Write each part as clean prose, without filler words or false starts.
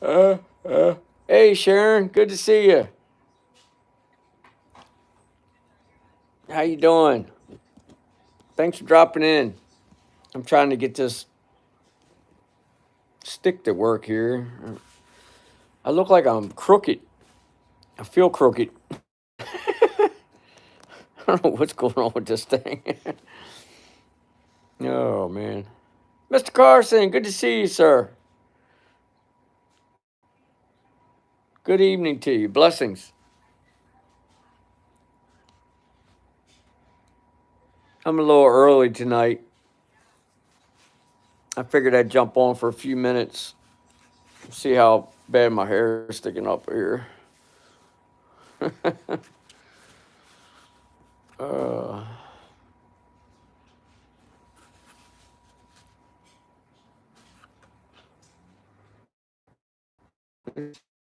Uh, hey, Sharon, good to see you. How you doing? Thanks for dropping in. I'm trying to get this stick to work here. I look like I'm crooked. I feel crooked. I don't know what's going on with this thing. Oh, man. Mr. Carson, good to see you, sir. Good evening to you. Blessings. I'm a little early tonight. I figured I'd jump on for a few minutes, see how bad my hair is sticking up here. uh,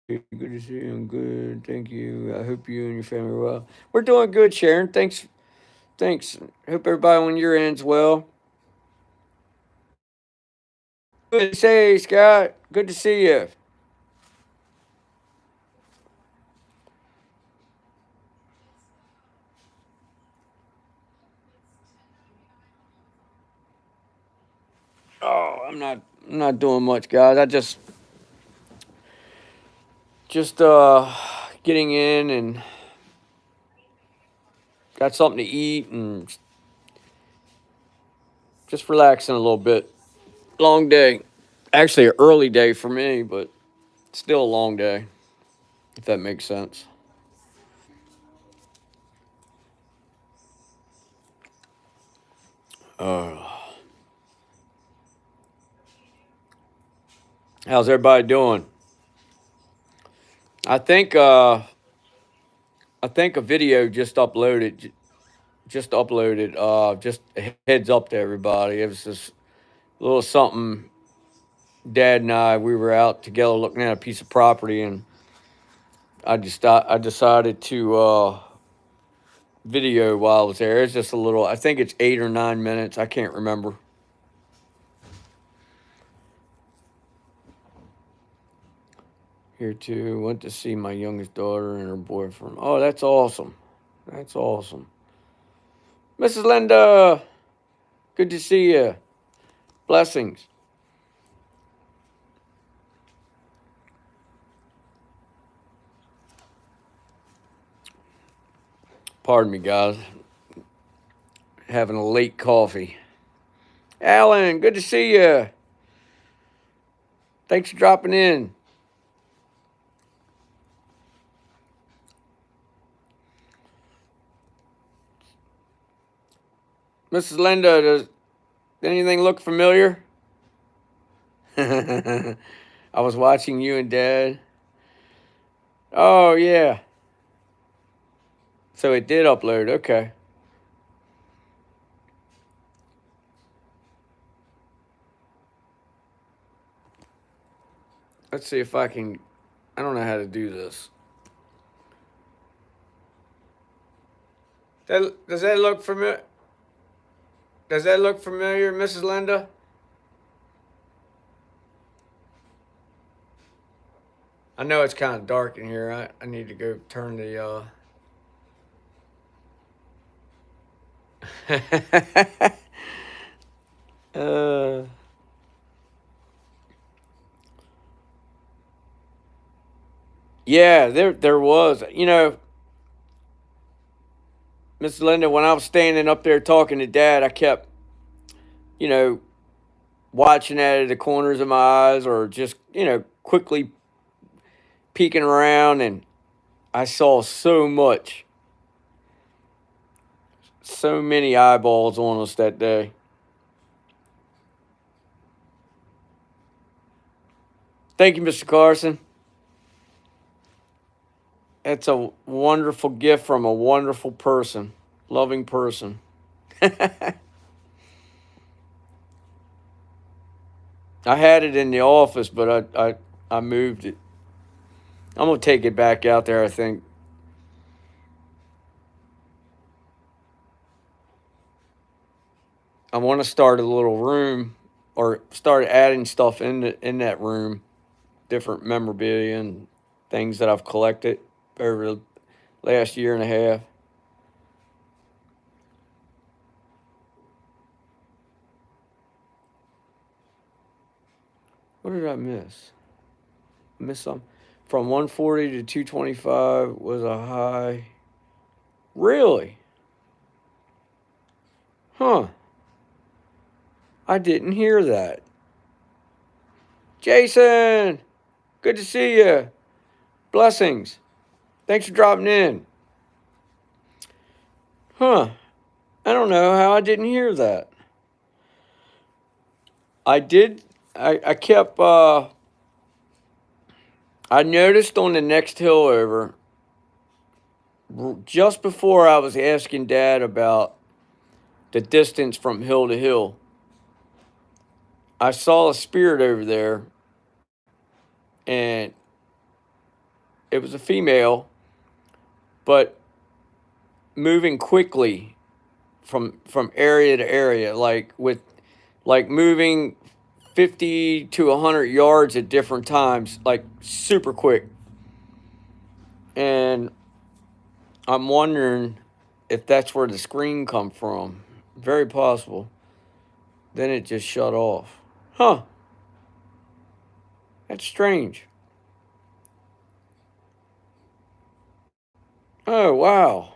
Good to see you. I'm good. Thank you. I hope you and your family are well. We're doing good, Sharon. Thanks. Thanks. Hope everybody on your end's well. Good to see you, Scott. Good to see you. Oh, I'm not doing much, guys. I just getting in and got something to eat and just relaxing a little bit. Long day. Actually, an early day for me, but still a long day, if that makes sense. Uh, how's everybody doing? I think uh, I think a video just uploaded. Just a heads up to everybody. It was just a little something. Dad and we were out together looking at a piece of property, and I decided to video while I was there. It's just a little. I think it's 8 or 9 minutes. I can't remember. Here too. Went to see my youngest daughter and her boyfriend. Oh, that's awesome. That's awesome. Mrs. Linda, good to see you. Blessings. Pardon me, guys. Having a late coffee. Alan, good to see you. Thanks for dropping in. Mrs. Linda, does anything look familiar? I was watching you and Dad. Oh, yeah. So it did upload. Okay. Let's see if I can. I don't know how to do this. Does that look familiar? Does that look familiar, Mrs. Linda? I know it's kind of dark in here. I need to go turn the. uh, yeah, there was. Miss Linda, when I was standing up there talking to Dad, I kept, you know, watching at the corners of my eyes or just, quickly peeking around, and I saw so many eyeballs on us that day. Thank you, Mr. Carson. That's a wonderful gift from a wonderful person, loving person. I had it in the office, but I moved it. I'm gonna take it back out there. I think I want to start a little room or start adding stuff in that room. different memorabilia and things that I've collected over the last year and a half. What did I miss? Miss some. From 140 to 225 was a high. Really? Huh. I didn't hear that. Jason, good to see you. Blessings. Thanks for dropping in. Huh. I don't know how I didn't hear that. I did. I kept. I noticed on the next hill over, just before I was asking Dad about the distance from hill to hill, I saw a spirit over there, and it was a female, but moving quickly from area to area, like moving 50 to 100 yards at different times, like super quick. And I'm wondering if that's where the screen come from. Very possible. Then it just shut off. Huh. That's strange. Oh, wow.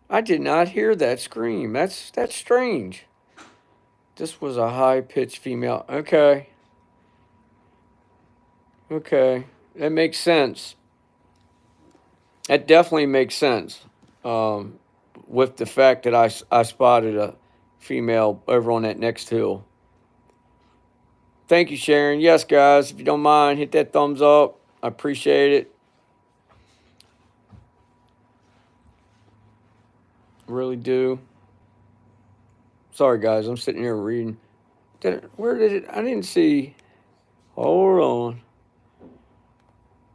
I did not hear that scream. That's strange. This was a high pitched female. Okay. Okay. That makes sense. That definitely makes sense. Um, with the fact that I spotted a female over on that next hill. Thank you, Sharon. Yes, guys, if you don't mind, hit that thumbs up. I appreciate it. Really do. Sorry, guys, I'm sitting here reading. Where did it? I didn't see. Hold on.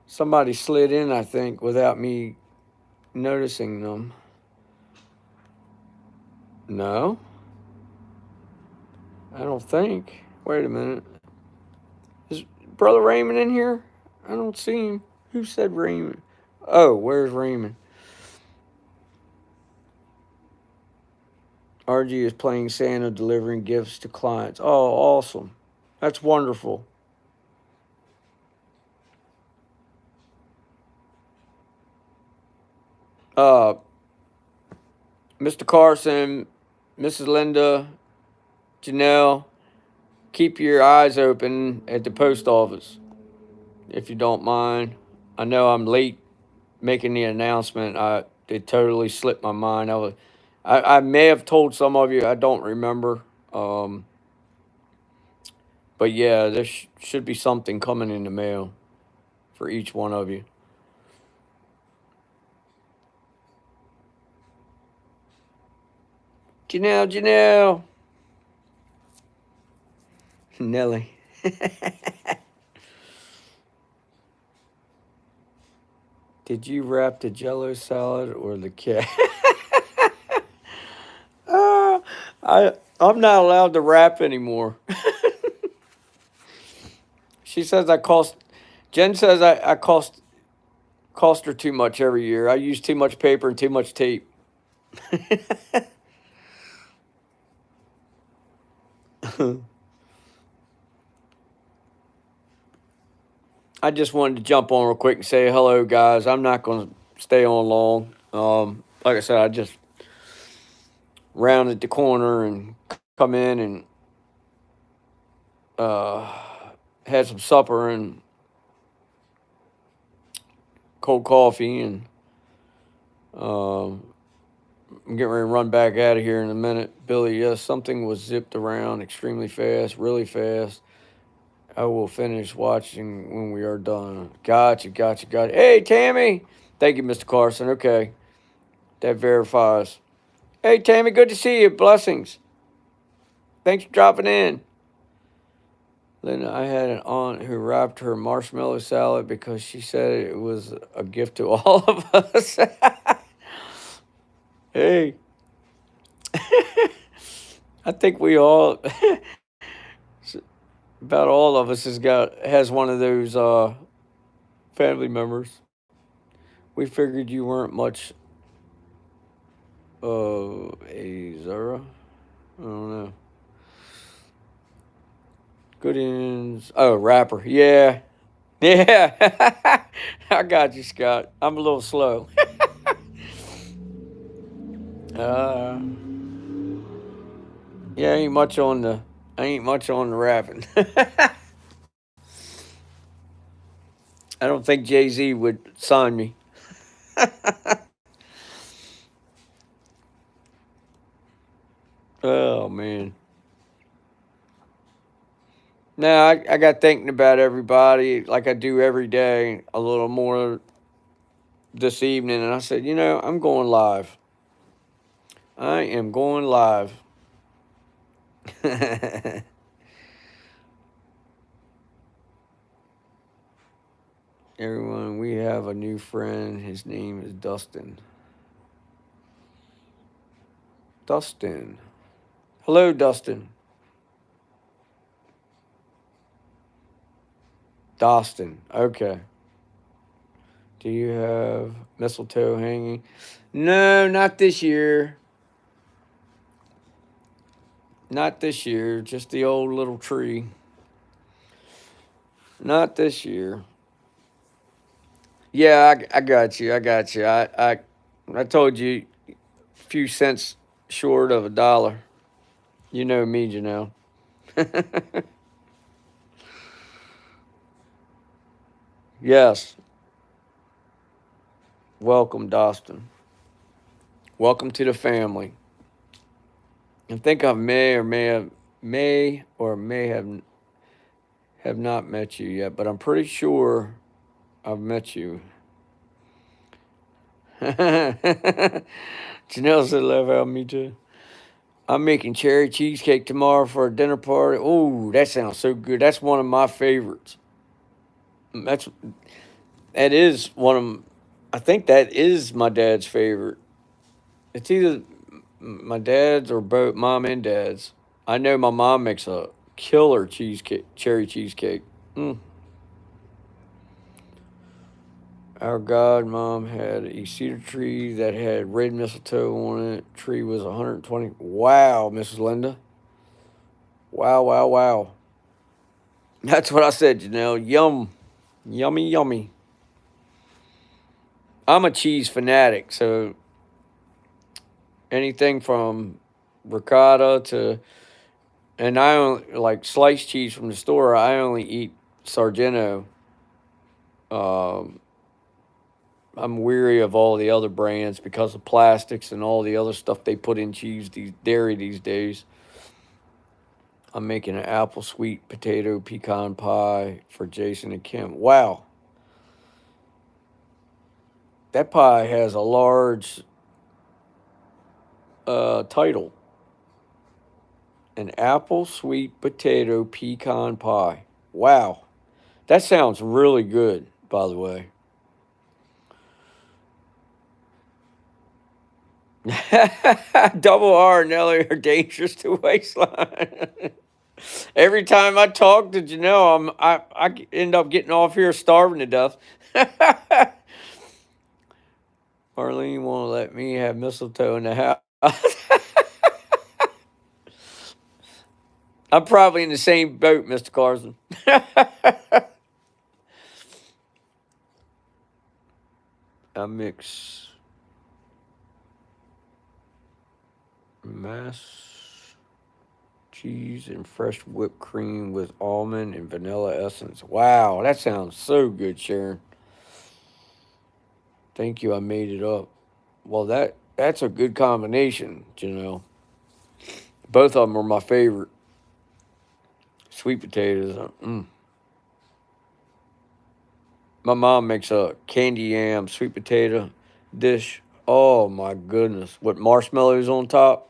Somebody slid in, I think, without me noticing them. No, I don't think. Wait a minute. Is Brother Raymond in here? I don't see him. Who said Raymond? Oh, where's Raymond? RG is playing Santa, delivering gifts to clients. Oh, awesome. That's wonderful. Uh, Mr. Carson, Mrs. Linda, Janelle, keep your eyes open at the post office, if you don't mind. I know I'm late making the announcement. It totally slipped my mind. I may have told some of you. I don't remember. Um, but yeah, there should be something coming in the mail for each one of you. Janelle, Nelly. Did you wrap the Jello salad or the cat? uh, I'm not allowed to wrap anymore. She says I cost. Jen says I cost her too much every year. I use too much paper and too much tape. I just wanted to jump on real quick and say hello, guys. I'm not going to stay on long. Like I said, I just rounded the corner and come in and uh, had some supper and cold coffee, and I'm getting ready to run back out of here in a minute. Billy, yes, something was zipped around extremely fast, really fast. I will finish watching when we are done. Gotcha. Hey, Tammy. Thank you, Mr. Carson. Okay. That verifies. Hey, Tammy, good to see you. Blessings. Thanks for dropping in. Linda, I had an aunt who wrapped her marshmallow salad because she said it was a gift to all of us. Hey. I think we all About all of us has one of those family members. We figured you weren't much a Zara. I don't know. Good ends. Oh, rapper. Yeah. Yeah. I got you, Scott. I'm a little slow. uh yeah, I ain't much on the rapping. I don't think Jay-Z would sign me. Oh man. Now I got thinking about everybody like I do every day a little more this evening, and I said, I'm going live. I am going live. Everyone, we have a new friend. His name is Dustin. Dustin. Hello, Dustin. Dustin. Okay. Do you have mistletoe hanging? No, not this year. Not this year. Just the old little tree. Not this year. Yeah, I got you. I got you. I told you a few cents short of $1. You know me, Janelle. Yes. Welcome, Dustin. Welcome to the family. I think I may or may have not met you yet, but I'm pretty sure I've met you. Janelle said, "Love out me too." I'm making cherry cheesecake tomorrow for a dinner party. Oh, that sounds so good. That's one of my favorites. That's that is one of. I think that is my dad's favorite. It's either my dad's or both mom and dad's. I know my mom makes a killer cheesecake, cherry cheesecake. Mm. Our godmom had a cedar tree that had red mistletoe on it. Tree was 120. Wow, Mrs. Linda. Wow, wow, wow. That's what I said, Janelle. Yum. Yummy, yummy. I'm a cheese fanatic, so anything from ricotta to, and I only like sliced cheese from the store. I only eat Sargento. Um, I'm weary of all the other brands because of plastics and all the other stuff they put in cheese, dairy these days. I'm making an apple sweet potato pecan pie for Jason and Kim. Wow, that pie has a large title. An apple sweet potato pecan pie. Wow, that sounds really good, by the way. Double R and Ellie are dangerous to waistline. Every time I talk to Janelle, I end up getting off here starving to death. Marlene won't let me have mistletoe in the house. I'm probably in the same boat, Mr. Carson. I mix mass cheese and fresh whipped cream with almond and vanilla essence. Wow, that sounds so good, Sharon. Thank you. I made it up. Well, that's a good combination, Janelle. Both of them are my favorite. Sweet potatoes. My mom makes a candy yam sweet potato dish. Oh my goodness. With marshmallows on top.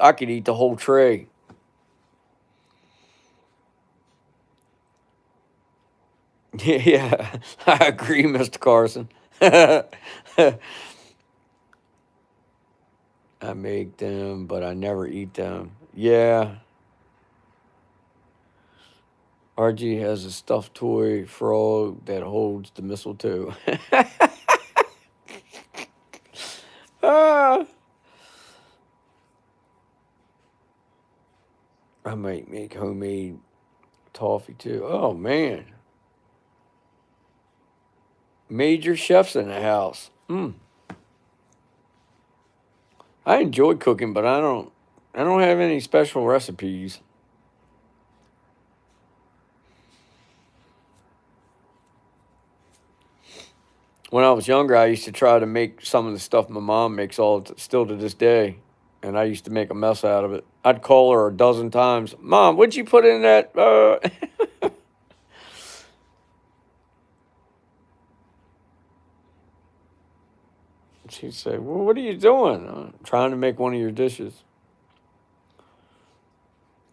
I could eat the whole tray. Yeah, I agree, Mr. Carson. I make them, but I never eat them. Yeah, RG has a stuffed toy frog that holds the mistletoe. Ah, I might make homemade toffee too. Oh man, major chefs in the house. I enjoy cooking, but I don't. I don't have any special recipes. When I was younger, I used to try to make some of the stuff my mom makes still to this day, and I used to make a mess out of it. I'd call her a dozen times, "Mom, what'd you put in that?" She'd say, "Well, what are you doing?" "I'm trying to make one of your dishes."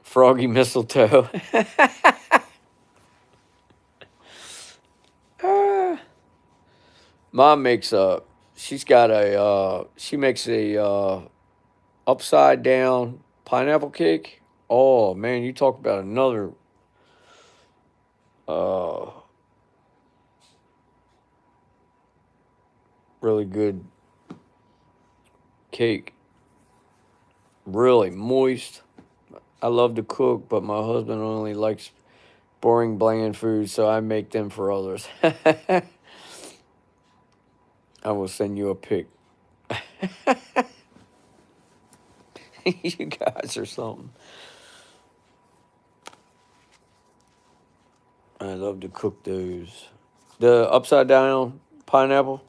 Froggy mistletoe. Ah. Mom makes a. She makes a upside down pineapple cake. Oh man, you talk about another uh really good cake. Really moist. I love to cook, but my husband only likes boring, bland food, so I make them for others. I will send you a pic. You guys are something. I love to cook those. The upside down pineapple.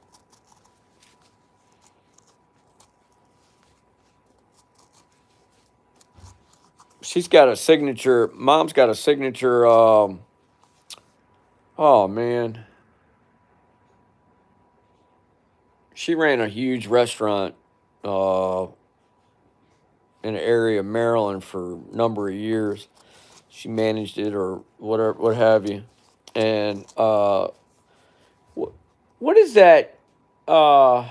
She's got a signature. Mom's got a signature. Oh man, she ran a huge restaurant uh, in an area of Maryland for a number of years. She managed it or whatever, what have you. And what what is that? Uh,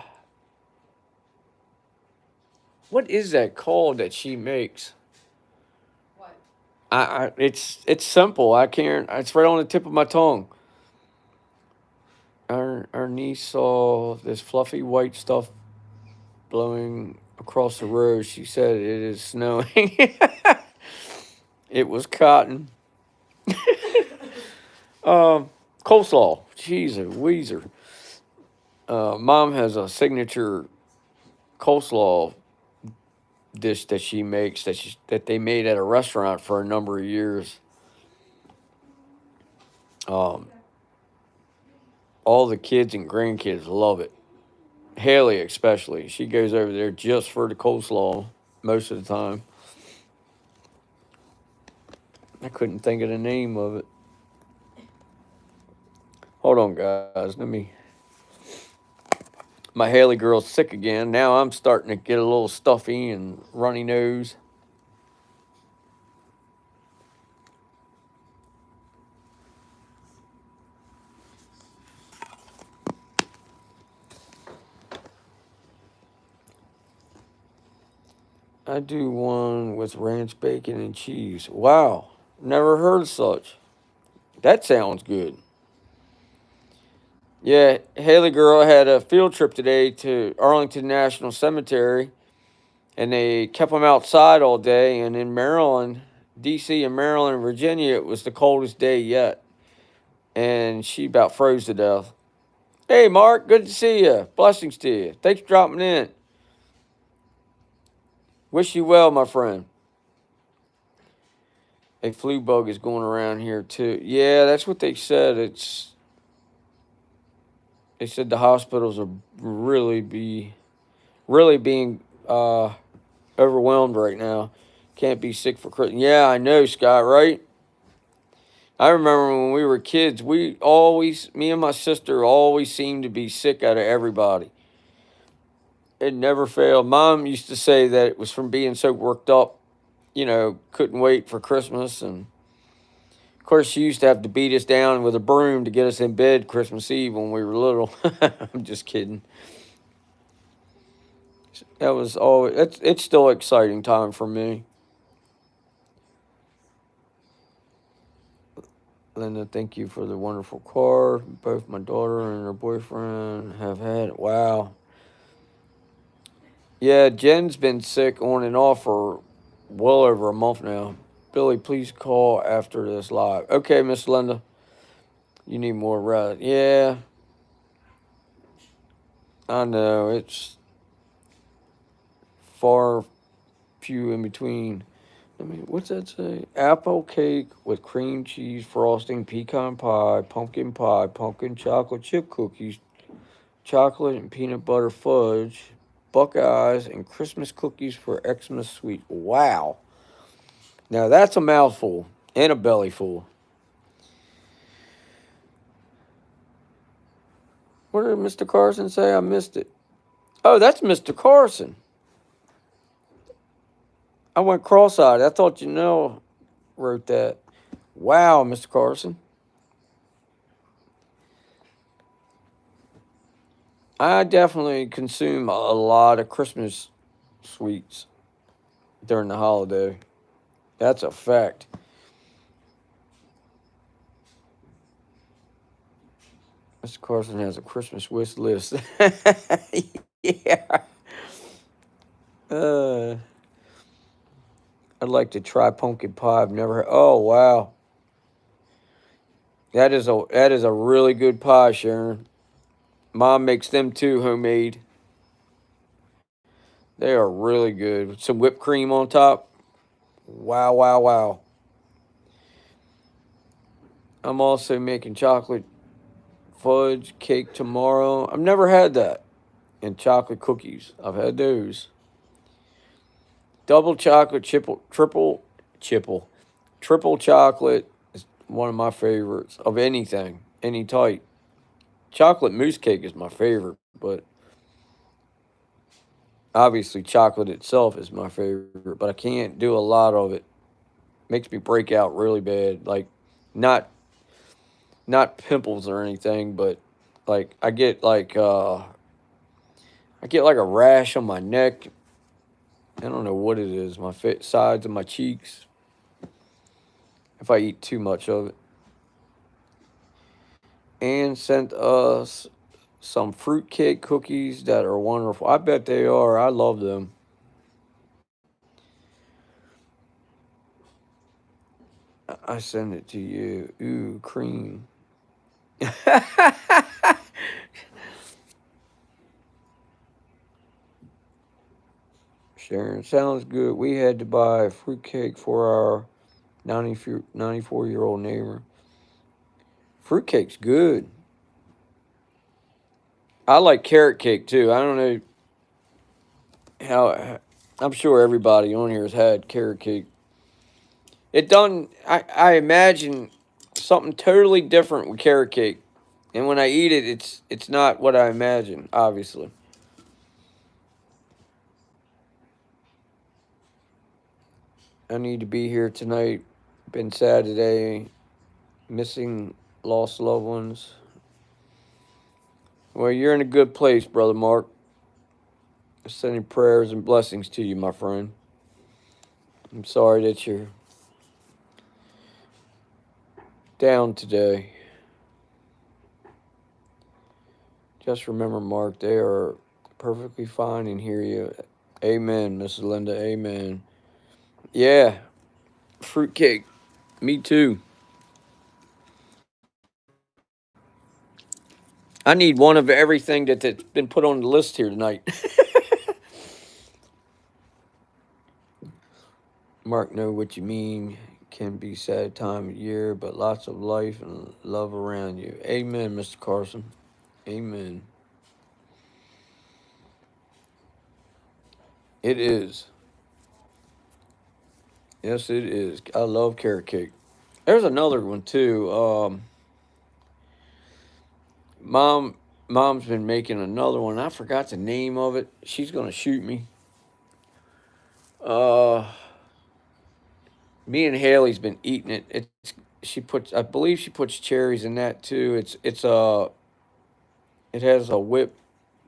what is that called that she makes? What? It's simple. I can't. It's right on the tip of my tongue. Our niece saw this fluffy white stuff blowing across the road. She said it is snowing. It was cotton. Um, Coleslaw. Jeez, a Weezer. Mom has a signature coleslaw dish that she makes that they made at a restaurant for a number of years. Um, all the kids and grandkids love it. Haley especially. She goes over there just for the coleslaw most of the time. I couldn't think of the name of it. Hold on, guys. Let me. My Haley girl's sick again. Now I'm starting to get a little stuffy and runny nose. I do one with ranch bacon and cheese. Wow, never heard of such. That sounds good. Yeah, Haley girl had a field trip today to Arlington National Cemetery, and they kept them outside all day. And in Maryland, D.C. and Maryland and Virginia, it was the coldest day yet, and she about froze to death. Hey, Mark, good to see you. Blessings to you. Thanks for dropping in. Wish you well, my friend. A flu bug is going around here too. Yeah, that's what they said. They said the hospitals are really being overwhelmed right now. Can't be sick for Christmas. Yeah, I know, Scott. Right? I remember when we were kids. Me and my sister, always seemed to be sick out of everybody. It never failed. Mom used to say that it was from being so worked up. Couldn't wait for Christmas, and of course, she used to have to beat us down with a broom to get us in bed Christmas Eve when we were little. I'm just kidding. That was always. It's still an exciting time for me. Linda, thank you for the wonderful car. Both my daughter and her boyfriend have had. Wow. Yeah, Jen's been sick on and off for well over a month now. Billy, please call after this live. Okay, Miss Linda. You need more rest. Yeah, I know. It's far few in between. I mean, what's that say? Apple cake with cream cheese frosting, pecan pie, pumpkin chocolate chip cookies, chocolate and peanut butter fudge, Buckeyes, and Christmas cookies for Xmas sweet. Wow. Now that's a mouthful and a belly full. What did Mr. Carson say? I missed it. Oh, that's Mr. Carson. I went cross-eyed. I thought Janelle wrote that. Wow, Mr. Carson. I definitely consume a lot of Christmas sweets during the holiday. That's a fact. Mr. Carson has a Christmas wish list. Yeah. Uh, I'd like to try pumpkin pie. I've never heard. Oh wow, that is a really good pie, Sharon. Mom makes them too, homemade. They are really good with some whipped cream on top. Wow, wow, wow. I'm also making chocolate fudge cake tomorrow. I've never had that. And chocolate cookies. I've had those. Double chocolate, triple chocolate is one of my favorites of anything, any type. Chocolate mousse cake is my favorite, but obviously chocolate itself is my favorite. But I can't do a lot of it. Makes me break out really bad. Like not not pimples or anything, but like I get like a rash on my neck. I don't know what it is. My sides of my cheeks. If I eat too much of it. And sent us some fruitcake cookies that are wonderful. I bet they are. I love them. I send it to you. Ooh, cream. Sharon, sounds good. We had to buy a fruitcake for our 94-year-old neighbor. Fruitcake's good. I like carrot cake too. I don't know how. I'm sure everybody on here has had carrot cake. It done. I imagine something totally different with carrot cake, and when I eat it, it's not what I imagine. Obviously, I need to be here tonight. Been sad today, missing lost loved ones. Well, you're in a good place, brother Mark. Sending prayers and blessings to you, my friend. I'm sorry that you're down today. Just remember, Mark, they are perfectly fine and hear you. Amen, Mrs. Linda. Amen. Yeah, fruitcake. Me too. I need one of everything that's been put on the list here tonight. Mark, know what you mean. Can be sad time of year, but lots of life and love around you. Amen, Mr. Carson. Amen. It is. Yes, it is. I love carrot cake. There's another one too. Mom, mom's been making another one. I forgot the name of it. She's gonna shoot me. Uh, Me and Haley's been eating it. It's she puts. I believe she puts cherries in that too. It has a whipped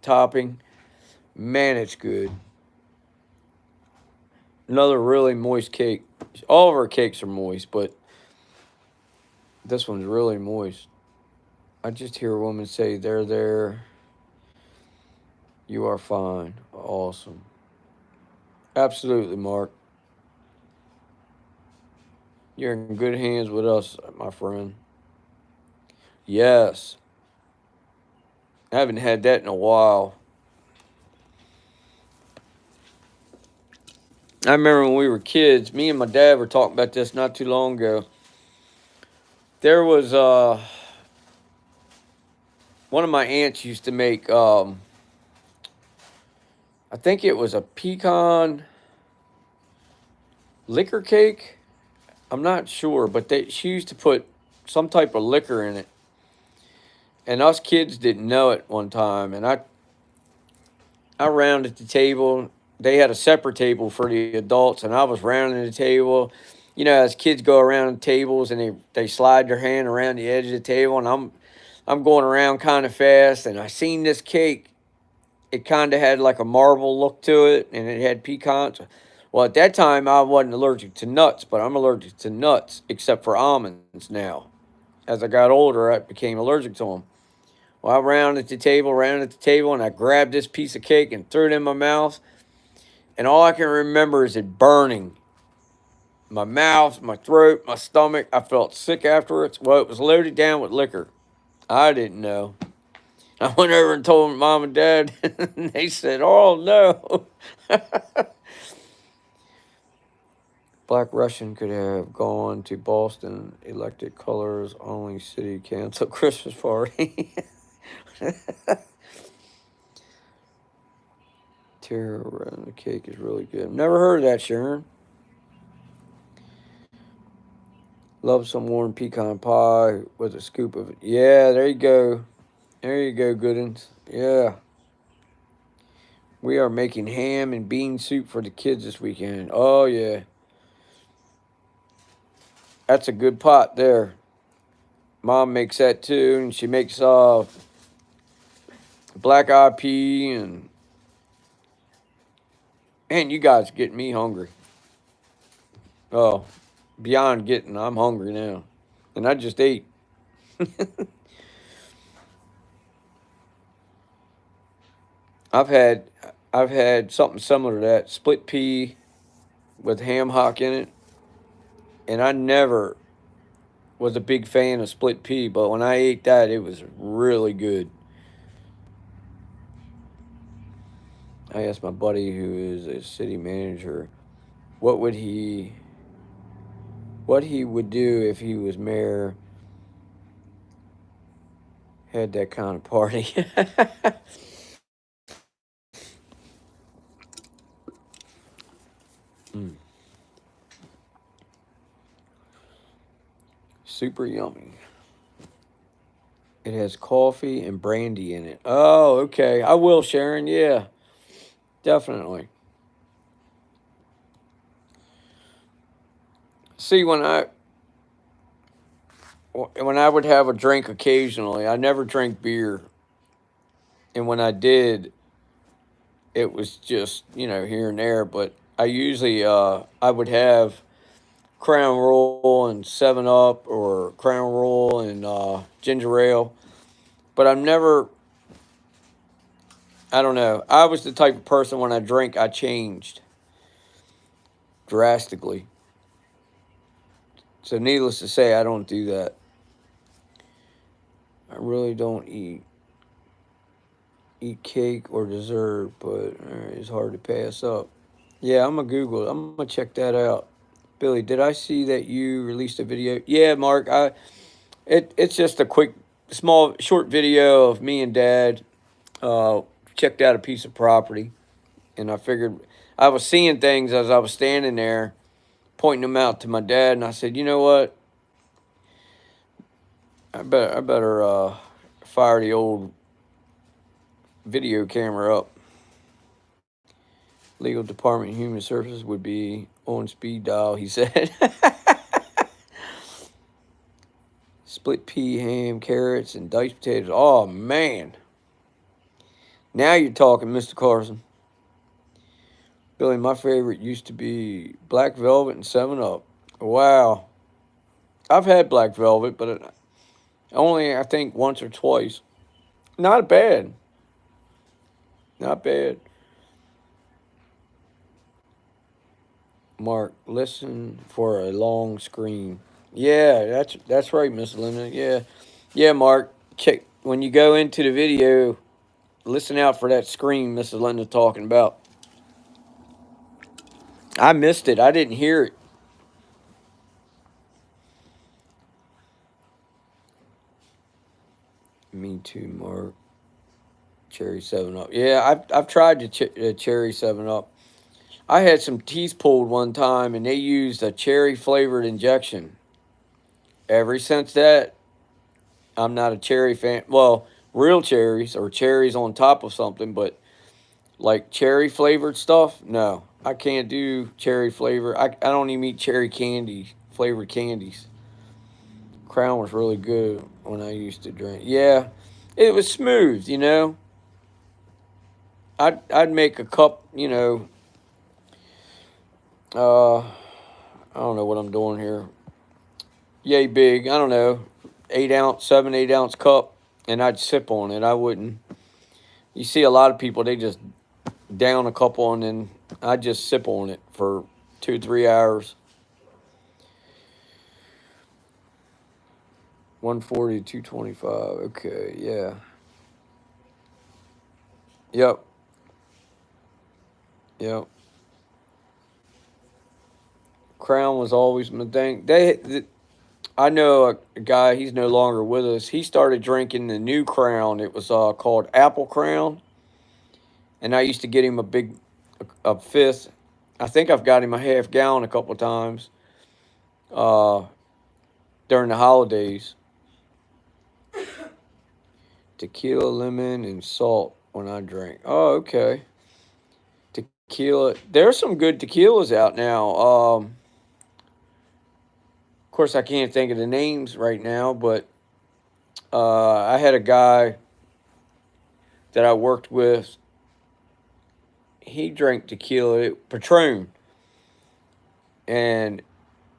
topping. Man, it's good. Another really moist cake. All of our cakes are moist, but This one's really moist. I just hear a woman say, there. You are fine. Awesome. Absolutely, Mark. You're in good hands with us, my friend. Yes. I haven't had that in a while. I remember when we were kids, me and my dad were talking about this not too long ago. There was one of my aunts used to make I think it was a pecan liquor cake. I'm not sure, but she used to put some type of liquor in it. And us kids didn't know it one time, and I rounded the table. They had a separate table for the adults, and I was rounding the table. You know, as kids go around tables and they slide their hand around the edge of the table, and I'm going around kind of fast, and I seen this cake. It kind of had like a marble look to it, and it had pecans. Well, at that time, I wasn't allergic to nuts, but I'm allergic to nuts except for almonds now. As I got older, I became allergic to them. Well, I rounded the table, and I grabbed this piece of cake and threw it in my mouth. And all I can remember is it burning my mouth, my throat, my stomach. I felt sick afterwards. Well, it was loaded down with liquor. I didn't know. I went over and told mom and dad, and they said, "Oh no." Black Russian could have gone to Boston, elected colors, only city canceled Christmas party. Terror around the cake is really good. Never heard of that, Sharon. Love some warm pecan pie with a scoop of it. Yeah, there you go. There you go, Goodens. Yeah. We are making ham and bean soup for the kids this weekend. Oh, yeah. That's a good pot there. Mom makes that too, and she makes black eyed pea and man, you guys get me hungry. Oh, beyond getting, I'm hungry now, and I just ate. I've had I've had something similar to that, split pea with ham hock in it, and I never was a big fan of split pea, but when I ate that, it was really good. I asked my buddy who is a city manager what would he what he would do if he was mayor, had that kind of party. Mm, super yummy. It has coffee and brandy in it. Oh, okay. I will, Sharon. Yeah, definitely. See, when I would have a drink occasionally, I never drank beer, and when I did, it was just here and there. But I usually I would have Crown Roll and Seven Up or Crown Roll and ginger ale. But I'm never. I don't know. I was the type of person when I drink, I changed drastically. So needless to say, I don't do that. I really don't eat cake or dessert, but it's hard to pass up. Yeah, I'm gonna Google it. I'm gonna check that out. Billy, did I see that you released a video? Yeah, Mark. It's just a quick, small, short video of me and Dad. Uh, Checked out a piece of property, and I figured I was seeing things as I was standing there, pointing them out to my dad, and I said, you know what? I better fire the old video camera up. Legal Department of Human Services would be on speed dial, he said. Split pea, ham, carrots, and diced potatoes. Oh, man. Now you're talking, Mr. Carson. Billy, my favorite used to be Black Velvet and 7 Up. Wow. I've had black velvet, but only I think once or twice. Not bad. Not bad. Mark, listen for a long scream. Yeah, that's right, Miss Linda. Yeah, yeah, Mark. Check when you go into the video. Listen out for that scream Mrs. Linda talking about. I missed it. I didn't hear it. Me too, Mark. Cherry 7 Up. Yeah, I've tried the cherry 7 Up. I had some teeth pulled one time, and they used a cherry flavored injection. Ever since that, I'm not a cherry fan. Well, real cherries or cherries on top of something, but like cherry flavored stuff, no. I can't do cherry flavor. I don't even eat cherry candy, flavored candies. Crown was really good when I used to drink. Yeah, it was smooth, you know. I'd make a cup, you know. I don't know what I'm doing here. Yay big. I don't know, 8 ounce, 7, 8 ounce cup, and I'd sip on it. I wouldn't. You see a lot of people they just down a couple and then I just sip on it for 2 3 hours. 140 to 225. Okay, yeah. Yep. Yep. Crown was always my thing. I know a guy. He's no longer with us. He started drinking the new Crown. It was called Apple Crown, and I used to get him a fifth. I think I've got him a half gallon a couple of times uh, during the holidays. Tequila, lemon, and salt when I drink. Oh, okay. Tequila. There's some good tequilas out now. Of course, I can't think of the names right now, but I had a guy that I worked with. He drank tequila, Patron, and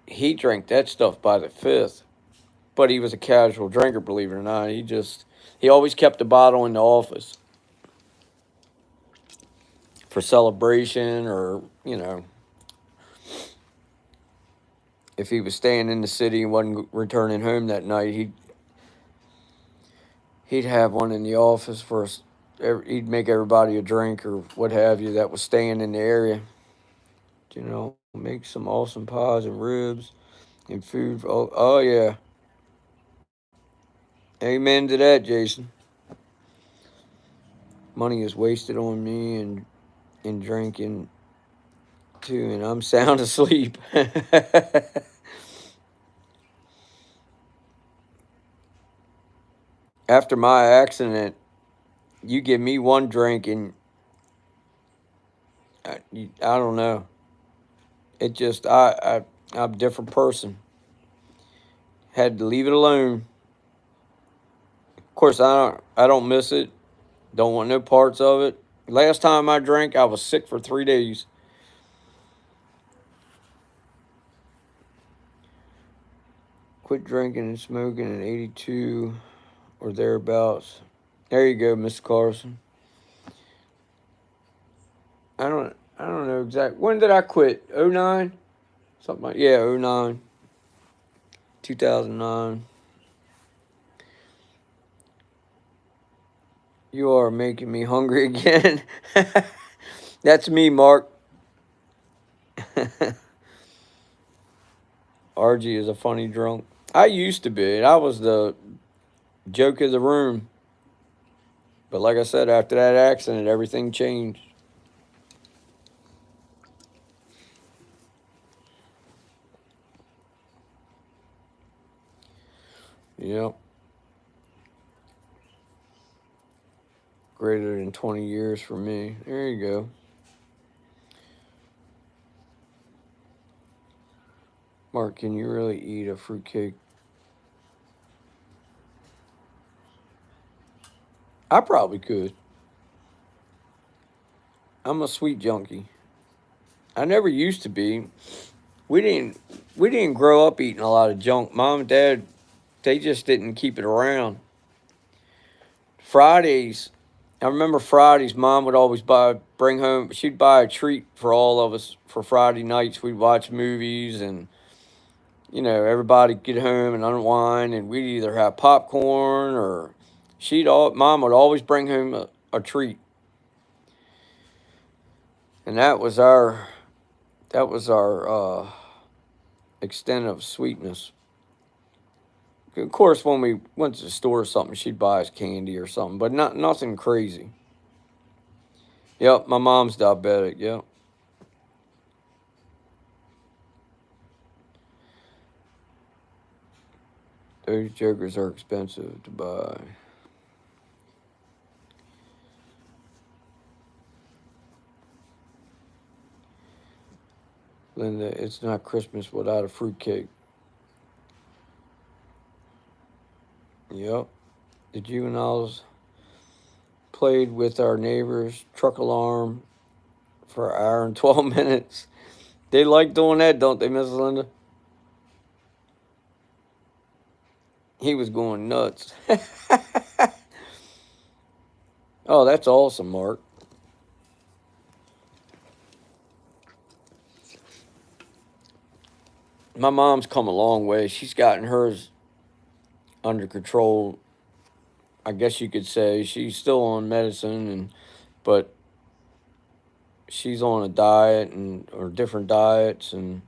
he drank that stuff by the fifth. But he was a casual drinker, believe it or not. He always kept a bottle in the office for celebration, or if he was staying in the city and wasn't returning home that night, he'd have one in the office for us. He'd make everybody a drink or what have you that was staying in the area. Make some awesome pies and ribs and food. Oh yeah, amen to that, Jason. Money is wasted on me and in drinking too, and I'm sound asleep. After my accident, you give me one drink and I don't know. It just I'm a different person. Had to leave it alone. Of course, I don't miss it. Don't want no parts of it. Last time I drank, I was sick for 3 days. Quit drinking and smoking at 82 or thereabouts. There you go, Mr. Carson. I don't know exactly. When did I quit? '09, something like, yeah, '09, 2009. You are making me hungry again. That's me, Mark. RG is a funny drunk. I used to be. I was the joke of the room. But like I said, after that accident, everything changed. Yep. Greater than 20 years for me. There you go. Mark, can you really eat a fruitcake? I probably could. I'm a sweet junkie. I never used to be. we didn't we didn't grow up eating a lot of junk. Mom and Dad, they just didn't keep it around. Fridays, I remember Fridays. Mom would always bring home. She'd buy a treat for all of us for Friday nights. We'd watch movies, and everybody get home and unwind, and we'd either have popcorn or Mom would always bring home a treat, and that was our extent of sweetness. Of course, when we went to the store or something, she'd buy us candy or something, but nothing crazy. Yep, my mom's diabetic. Yep. Those jokers are expensive to buy. Linda, it's not Christmas without a fruitcake. Yep. The juveniles played with our neighbor's truck alarm for an hour and 12 minutes. They like doing that, don't they, Miss Linda? He was going nuts. Oh, that's awesome, Mark. My mom's come a long way. She's gotten hers under control. I guess you could say she's still on medicine, but she's on a diet or different diets and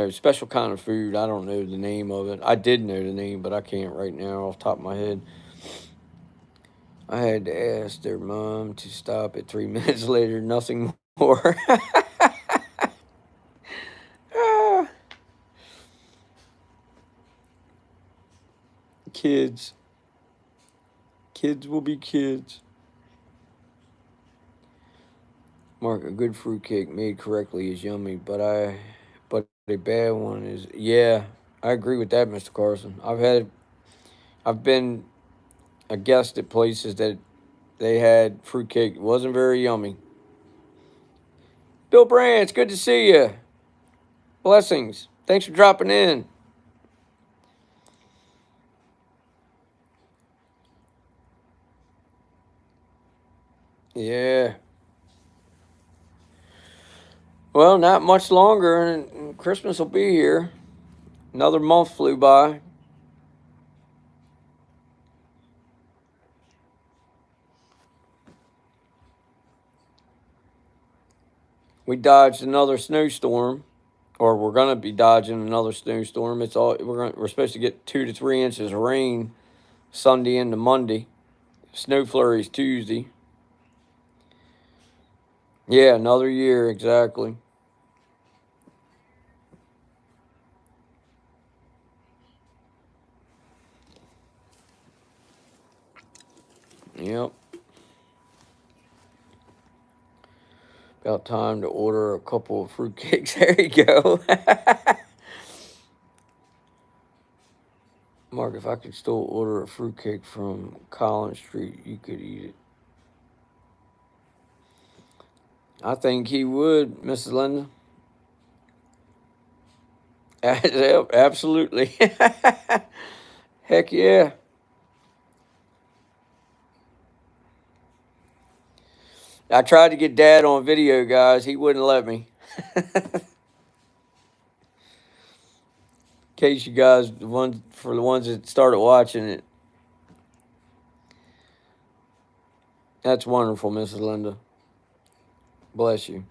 special kind of food. I don't know the name of it. I did know the name, but I can't right now off the top of my head. I had to ask their mom to stop at 3 minutes later. Nothing more. Ah, kids, kids will be kids. Mark, a good fruitcake made correctly is yummy, but a bad one is, yeah. I agree with that, Mr. Carson. I've been a guest at places that they had fruitcake. It wasn't very yummy. Bill Branch, good to see you. Blessings. Thanks for dropping in. Yeah. Well, not much longer, and Christmas will be here. Another month flew by. We dodged another snowstorm, or we're gonna be dodging another snowstorm. We're supposed to get 2 to 3 inches of rain Sunday into Monday. Snow flurries Tuesday. Yeah, another year exactly. Yep. About time to order a couple of fruitcakes. There you go. Mark, if I could still order a fruitcake from Collins Street, you could eat it. I think he would, Mrs. Linda. Absolutely. Heck yeah. I tried to get Dad on video, guys. He wouldn't let me. In case you guys, for the ones that started watching it, that's wonderful, Mrs. Linda. Bless you.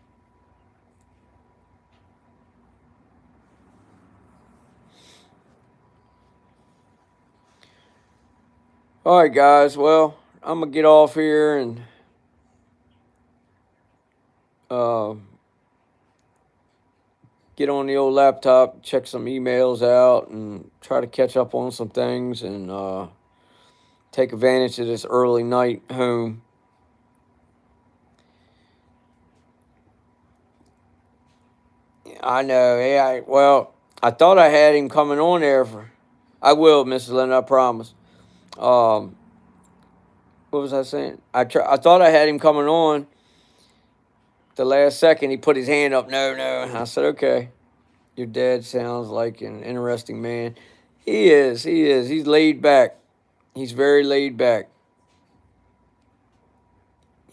All right, guys. Well, I'm gonna get off here and uh, get on the old laptop, check some emails out, and try to catch up on some things and take advantage of this early night home. I know. Yeah. Well, I thought I had him coming on there for. I will, Mrs. Linda. I promise. Um, what was I saying? I thought I had him coming on. The last second, he put his hand up. No, no. I said, okay. Your dad sounds like an interesting man. He is. He is. He's laid back. He's very laid back.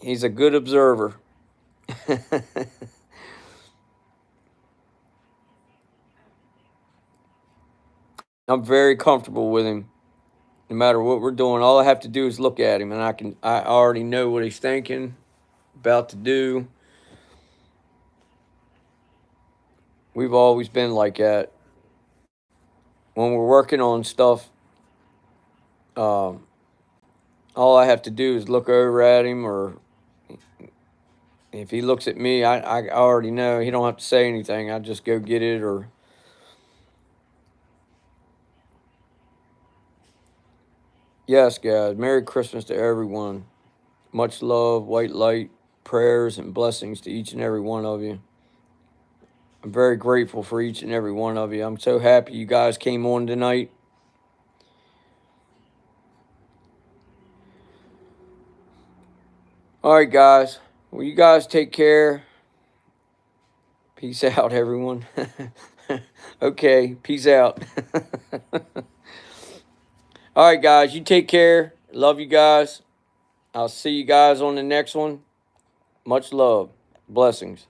He's a good observer. I'm very comfortable with him. No matter what we're doing, all I have to do is look at him, and I already know what he's thinking, about to do. We've always been like that. When we're working on stuff, um, all I have to do is look over at him, or if he looks at me, I already know. He don't have to say anything. I just go get it. Or yes, guys, Merry Christmas to everyone. Much love, white light, prayers, and blessings to each and every one of you. I'm very grateful for each and every one of you. I'm so happy you guys came on tonight. All right, guys. Well, you guys take care. Peace out, everyone. Okay, peace out. All right, guys, you take care. Love you guys. I'll see you guys on the next one. Much love. Blessings.